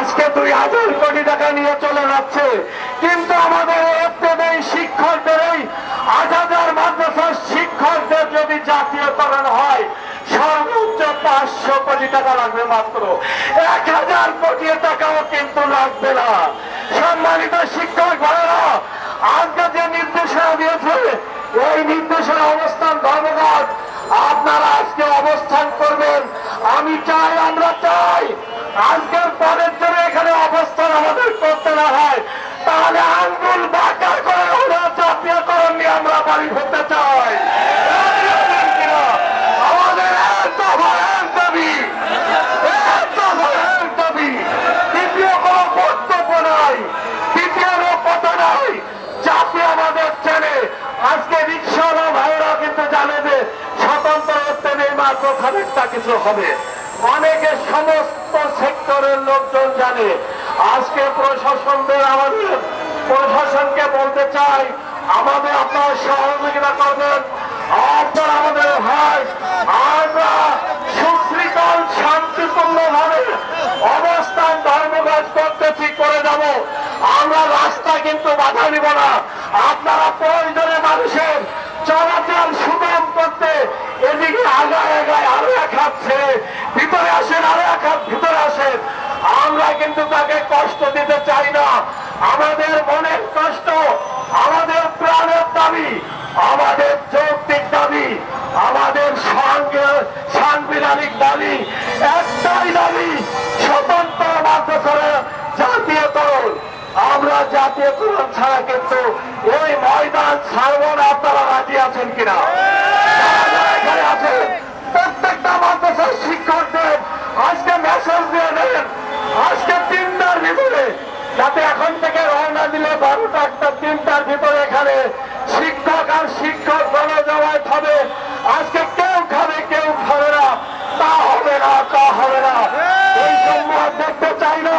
আজকে 2000 কোটি টাকা নিয়ে চলে যাচ্ছে, কিন্তু আমাদের এই শিক্ষকদের এই 8000 মাদ্রাসার শিক্ষকদের যদি জাতীয়করণ হয় সর্বোচ্চ 500 কোটি টাকা লাগবে, মাত্র 1000 কোটি টাকাও কিন্তু লাগবে না। সম্মানিত শিক্ষক ভাইরা, আজকে যে নির্দেশনা দিয়েছে এই নির্দেশনা অবস্থান ধর্মঘট আপনারা আজকে অবস্থান করবেন। আমি চাই, আমরা চাই আজকের পরের জন্য এখানে অবস্থান আমাদের করতে না হয়, তাহলে আঙ্গুল বাঁকা করে ওরা জাতীয়করণ নিয়ে আমরা বাড়ি ফিরতে চাই। আমাদের এত ভয়ের দাবি, এত ভয়ের দাবি, দ্বিতীয় কোনো বক্তব্য নাই, দ্বিতীয় কথা নাই। জাতি আমাদের চেনে। আজকে রিক্সাওয়ালা ভাইরা কিন্তু জানে যে স্বতন্ত্র করতে নেই, মাত্র খানিকটা কিছু হবে। অনেকে সমস্ত সেক্টরের লোকজন জানে। আজকে প্রশাসনদের, আমাদের প্রশাসনকে বলতে চাই, আমাদের আপনারা সহযোগিতা করবেন। আপনারা আমাদের ভাই, আমরা সুশৃঙ্খল শান্তিপূর্ণ ভাবে অবস্থান ধর্মঘট করতেছি, করে যাব। আমরা রাস্তা কিন্তু বাধা দিব না। আপনারা প্রয়োজনে মানুষের চলাচল সুগম করতে এদিকে আগায় আগায় আরো এক হাত ছেড়ে ভিতরে আসেন, আরো এক হাত ভিতরে আসেন। আমরা কিন্তু তাকে কষ্ট দিতে চাই না। আমাদের মনের কষ্ট, আমাদের প্রাণের দাবি, আমাদের যৌক্তিক দাবি, আমাদের সাংবিধানিক দাবি, একটাই দাবি, স্বতন্ত্র মাদ্রাসার জাতীয়করণ। আমরা জাতীয়করণ ছাড়া কিন্তু এই ময়দান ছাড়ব না। আপনারা রাজি আছেন কিনা? এখানে আছেন প্রত্যেকটা মাদ্রাসার শিক্ষকদের আজকে মেসেজ দিয়ে দেন, আজকে 3টার ভিতরে, যাতে এখন থেকে রওনা দিলে 12টা, 1টা, 3টার ভিতরে এখানে শিক্ষক আর শিক্ষক গণজমায়েত হবে। আজকে কেউ খাবে, কেউ খাবে না, তা হবে না, তা হবে না। এই সম্মান দেখতে চাই না।